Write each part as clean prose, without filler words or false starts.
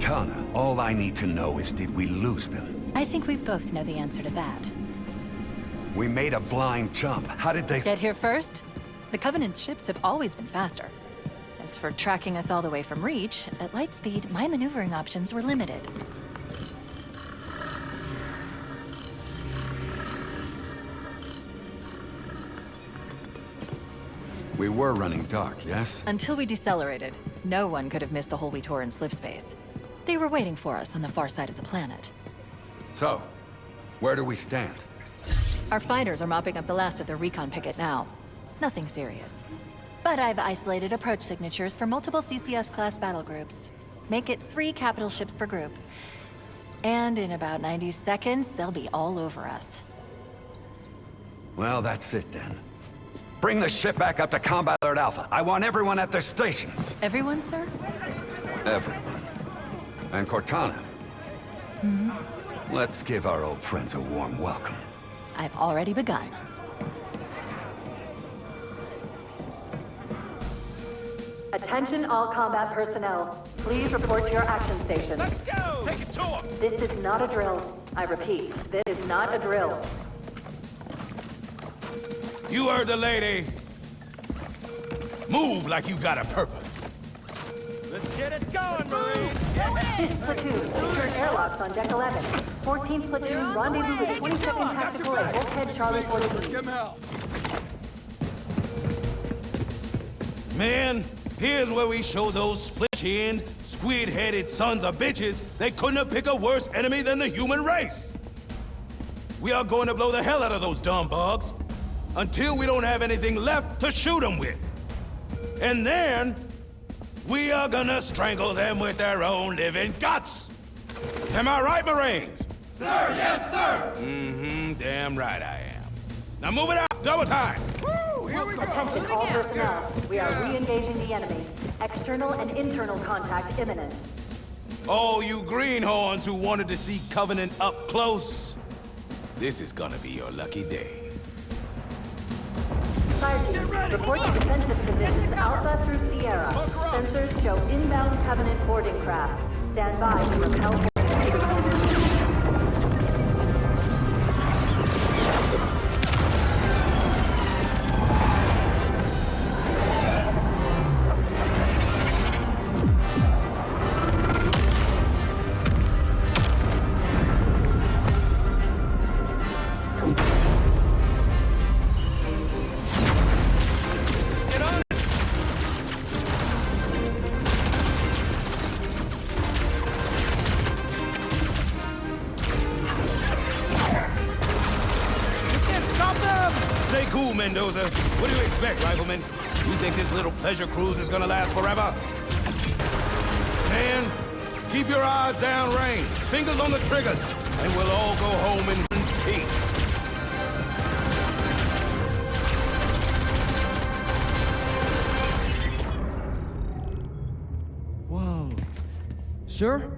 Cortana, all I need to know is did we lose them? I think we both know the answer to that. We made a blind jump. How did they... Get here first? The Covenant ships have always been faster. As for tracking us all the way from Reach, at light speed, my maneuvering options were limited. We were running dark, yes? Until we decelerated, no one could have missed the hole we tore in slip space. They were waiting for us on the far side of the planet. So, where do we stand? Our fighters are mopping up the last of their recon picket now. Nothing serious. But I've isolated approach signatures for multiple CCS-class battle groups. Make it 3 capital ships per group. And in about 90 seconds, they'll be all over us. Well, that's it then. Bring the ship back up to Combat Alert Alpha. I want everyone at their stations. Everyone, sir? Everyone. And Cortana. Mm-hmm. Let's give our old friends a warm welcome. I've already begun. Attention all combat personnel. Please report to your action stations. Let's go! Take it to him! This is not a drill. I repeat, this is not a drill. You heard the lady. Move like you got a purpose. Let's get it going, Marine! 5th Platoon, secure airlocks on Deck 11. 14th Platoon, rendezvous with 22nd Tactical at Bulkhead Charlie 14. Man, here's where we show those split-chinned, squid-headed sons of bitches they couldn't have picked a worse enemy than the human race. We are going to blow the hell out of those dumb bugs until we don't have anything left to shoot them with. And then, we are gonna strangle them with their own living guts. Am I right, Marines? Sir, yes, sir! Mm-hmm, damn right I am. Now move it out, double time! Woo, here we go! Attention all personnel. We are re-engaging the enemy. External and internal contact imminent. Oh, you greenhorns who wanted to see Covenant up close. This is gonna be your lucky day. Fire teams, report to defensive positions Alpha through Sierra. Sensors show inbound Covenant boarding craft. Stand by to repel. Stay cool, Mendoza. What do you expect, Rifleman? You think this little pleasure cruise is gonna last forever? Man, keep your eyes downrange, fingers on the triggers, and we'll all go home in peace. Whoa. Sir?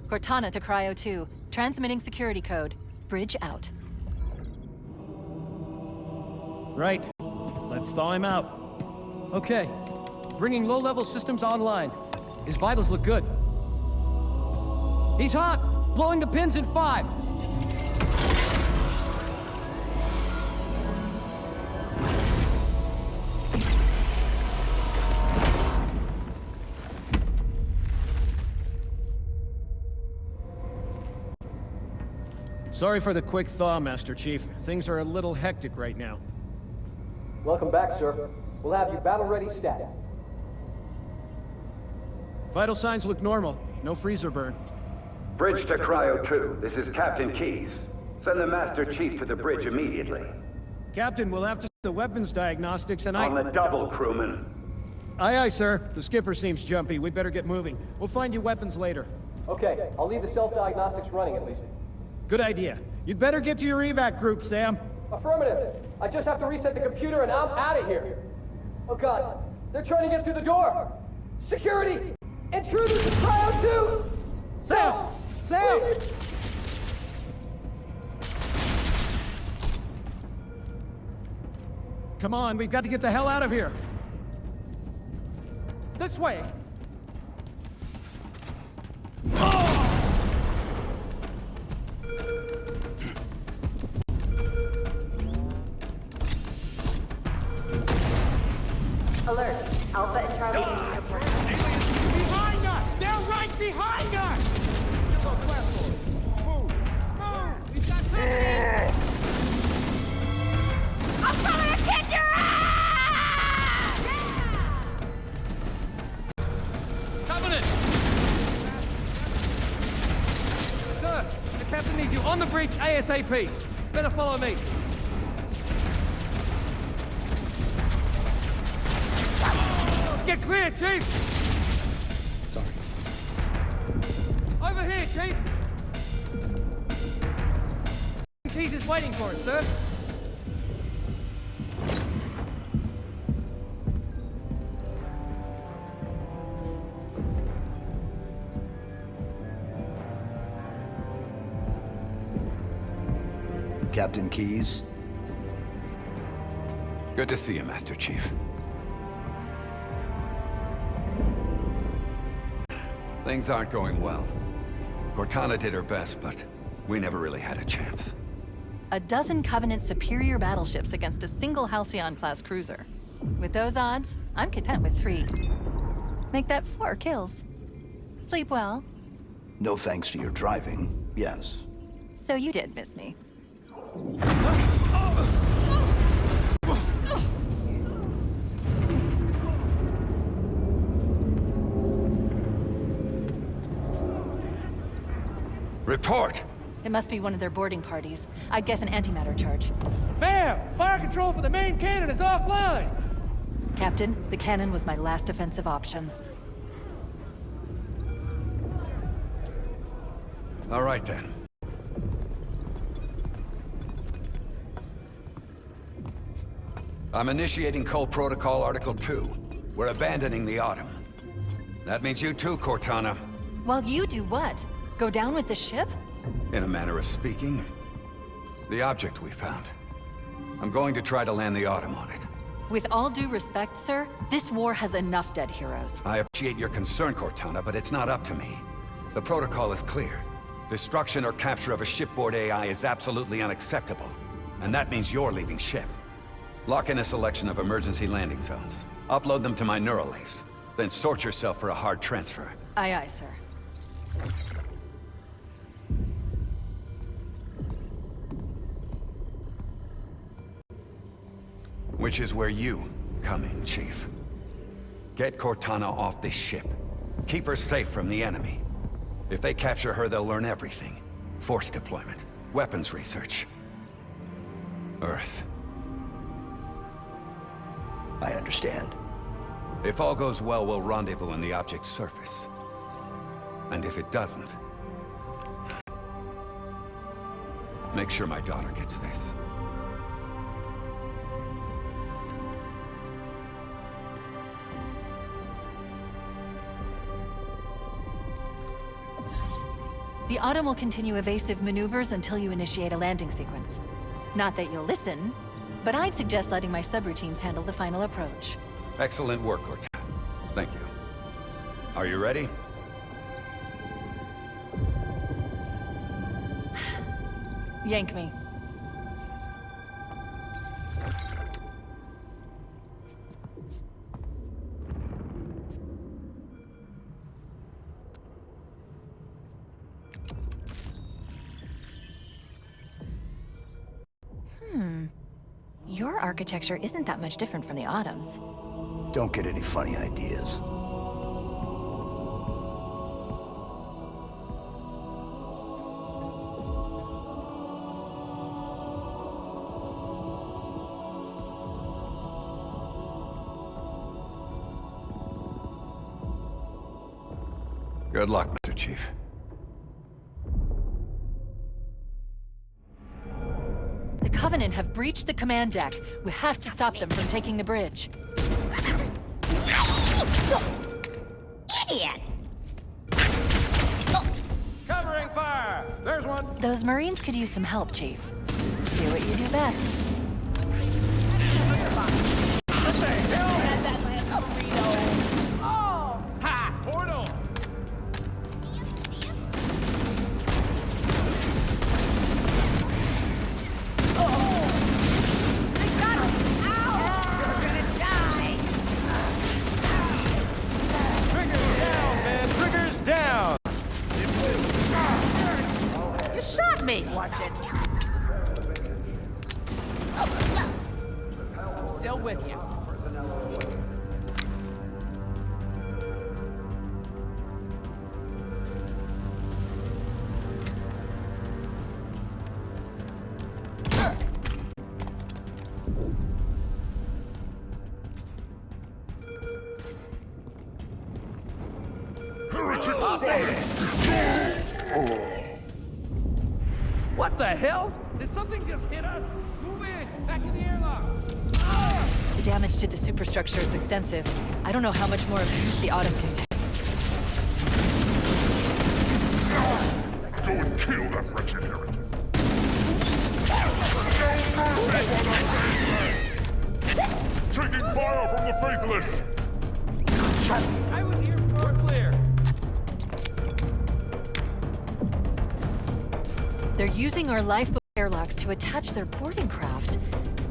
Cortana to Cryo 2. Transmitting security code. Bridge out. Right. Let's thaw him out. Okay. Bringing low-level systems online. His vitals look good. He's hot! Blowing the pins in 5! Sorry for the quick thaw, Master Chief. Things are a little hectic right now. Welcome back, sir. We'll have you battle-ready stat. Vital signs look normal. No freezer burn. Bridge to Cryo 2. This is Captain Keyes. Send the Master Chief to the bridge immediately. Captain, we'll have to the weapons diagnostics and On the double, crewman. Aye, aye, sir. The skipper seems jumpy. We'd better get moving. We'll find you weapons later. Okay, I'll leave the self-diagnostics running at least. Good idea. You'd better get to your evac group, Sam. Affirmative. I just have to reset the computer and I'm out of here. Oh God, they're trying to get through the door. Security! Intruders to Cryo 2! Sam! Sam! Please. Come on, we've got to get the hell out of here. this way! Alert. Alpha and Charlie teams report. Behind us! They're right behind us! Move! Move! We've got company! I'm coming to kick your ass! Covenant! Sir, the captain needs you on the bridge ASAP. Better follow me. Get clear, Chief! Sorry. Over here, Chief! Keys is waiting for us, sir. Captain Keyes? Good to see you, Master Chief. Things aren't going well. Cortana did her best, but we never really had a chance. A dozen Covenant superior battleships against a single Halcyon-class cruiser. With those odds, I'm content with 3. Make that 4 kills. Sleep well. No thanks to your driving, yes. So you did miss me. Report! It must be one of their boarding parties. I'd guess an antimatter charge. Ma'am! Fire control for the main cannon is offline! Captain, the cannon was my last defensive option. All right, then. I'm initiating Cole Protocol Article 2. We're abandoning the Autumn. That means you too, Cortana. While you do what? Go down with the ship? In a manner of speaking. The object we found. I'm going to try to land the Autumn on it. With all due respect, sir, this war has enough dead heroes. I appreciate your concern, Cortana, but it's not up to me. The protocol is clear. Destruction or capture of a shipboard AI is absolutely unacceptable. And that means you're leaving ship. Lock in a selection of emergency landing zones. Upload them to my Neuralace. Then sort yourself for a hard transfer. Aye, aye, sir. Which is where you come in, Chief. Get Cortana off this ship. Keep her safe from the enemy. If they capture her, they'll learn everything. Force deployment, weapons research. Earth. I understand. If all goes well, we'll rendezvous on the object's surface. And if it doesn't... make sure my daughter gets this. The Autumn will continue evasive maneuvers until you initiate a landing sequence. Not that you'll listen, but I'd suggest letting my subroutines handle the final approach. Excellent work, Cortana. Thank you. Are you ready? Yank me. Your architecture isn't that much different from the Autumn's. Don't get any funny ideas. Good luck, Mr. Chief. The Covenant have breached the command deck. We have to stop them from taking the bridge. Idiot! Covering fire! There's one! Those Marines could use some help, Chief. Do what you do best. What the hell? Grab that last burrito! Oh! me. Watch it. I'm still with you. What the hell? Did something just hit us? Move in! Back in the airlock! The damage to the superstructure is extensive. I don't know how much more abuse the Autumn can take. Go and kill that wretched heretic. Taking fire from the faithless! I was here for clear. They're using our lifeboat airlocks to attach their boarding craft.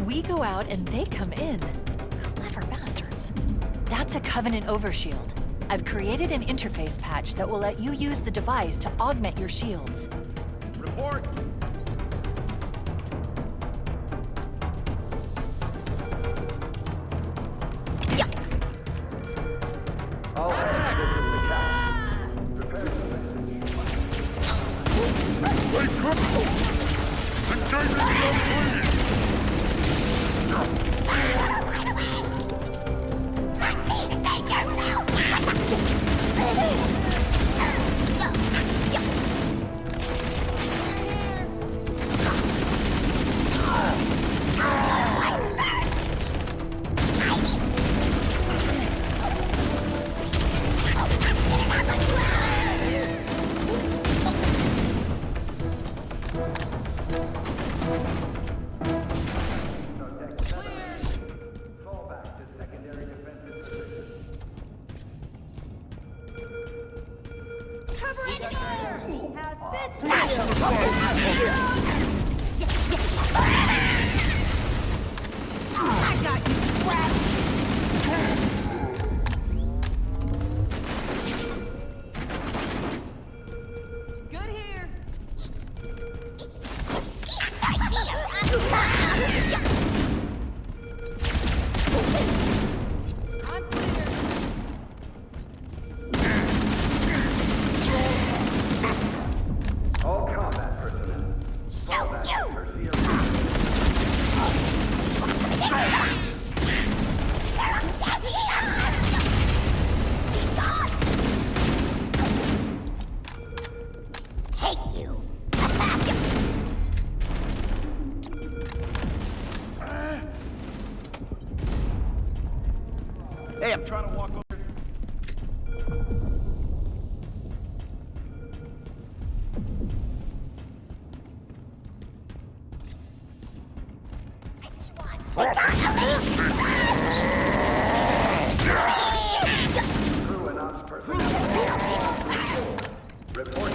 We go out and they come in. Clever bastards. That's a Covenant overshield. I've created an interface patch that will let you use the device to augment your shields. Report. They could! Engaging the unclean! Hey, I'm trying to walk over. Crew and ops personnel. Report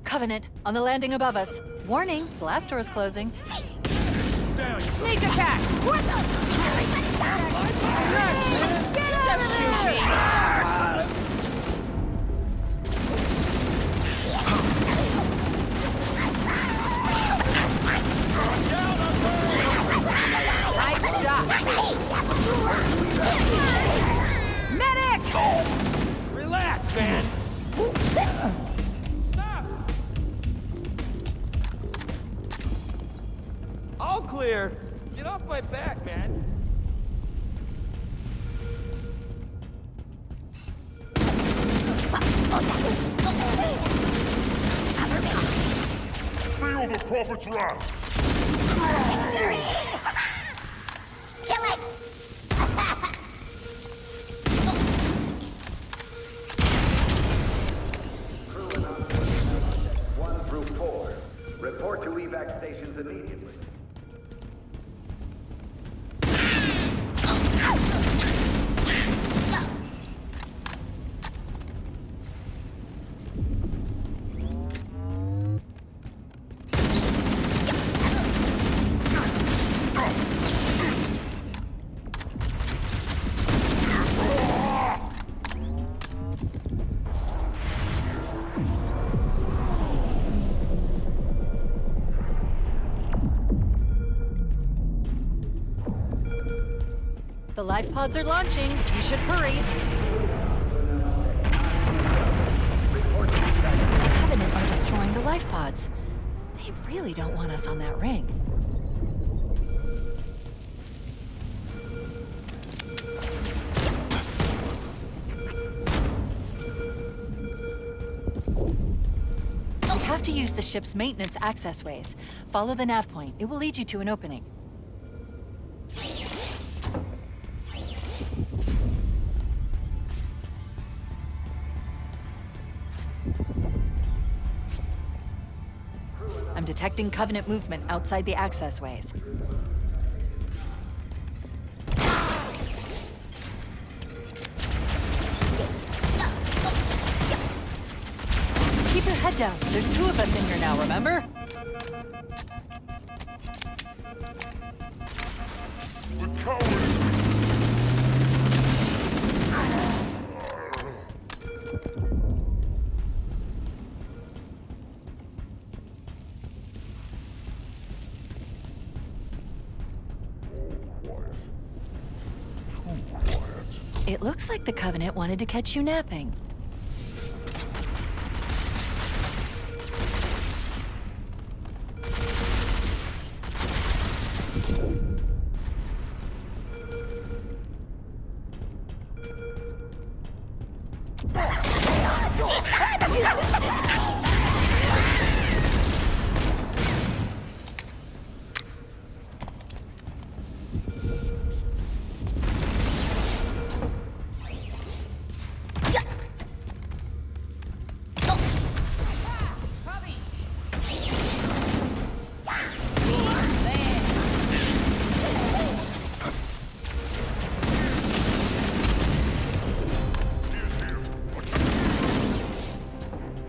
Covenant, on the landing above us. Warning, blast door is closing. Sneak attack! What the? Get out of there! Nice shot! Medic! Relax, man. Stop. All clear. Get off my back, man. Feel the prophet's wrath! Kill it! Crew and ops 1 through 4. Report to evac stations immediately. The life pods are launching. You should hurry. The Covenant are destroying the life pods. They really don't want us on that ring. You have to use the ship's maintenance access ways. Follow the nav point. It will lead you to an opening. I'm detecting Covenant movement outside the access ways. Keep your head down. There's 2 of us in here now, remember? The coward! It looks like the Covenant wanted to catch you napping.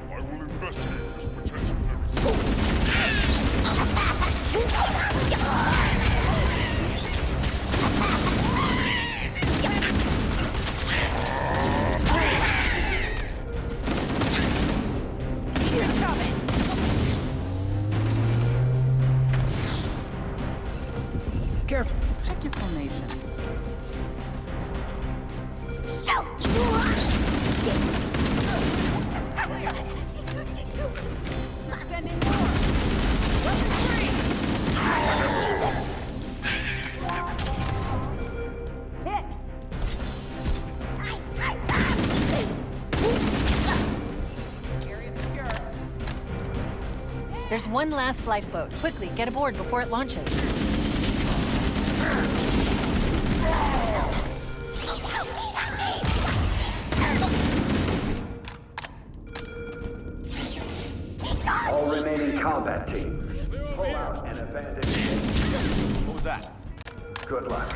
I will investigate this potential heresy. Careful. Check your formation. Sending more. Weapon free. Hit. Area secure. There's one last lifeboat. Quickly, get aboard before it launches. All remaining combat teams, pull out and abandon ship. What was that? Good luck.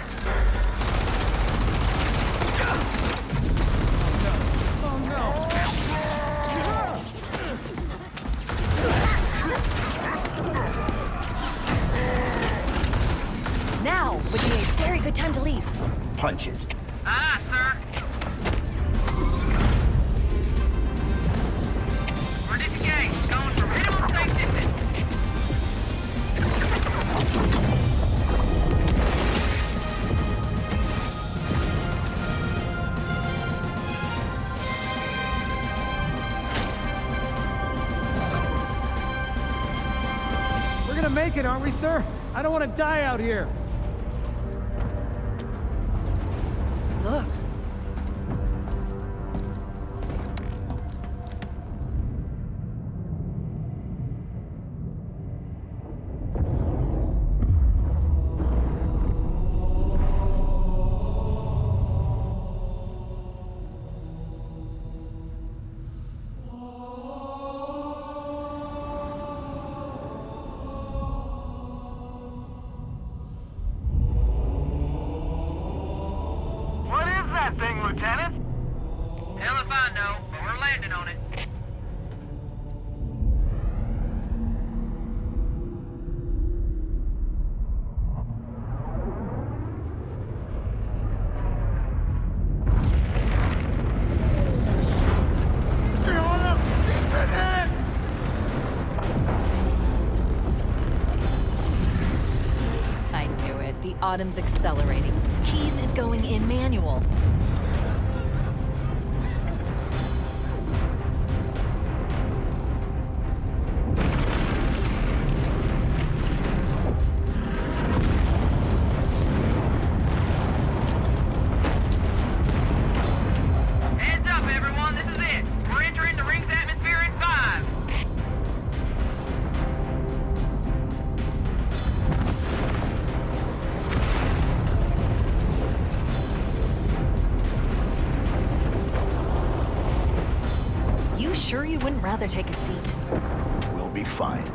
Now would be a very good time to leave. Punch it. Ah, sir. We're disengaged. Going for minimum safe distance. We're gonna make it, aren't we, sir? I don't want to die out here. Look. What is that thing, Lieutenant? Hell if I know, but we're landing on it. I knew it. The Autumn's accelerating. Keys is going in manual. Heads up, everyone. This is it. We're entering the ring's atmosphere in 5. You sure you wouldn't rather take a seat? We'll be fine.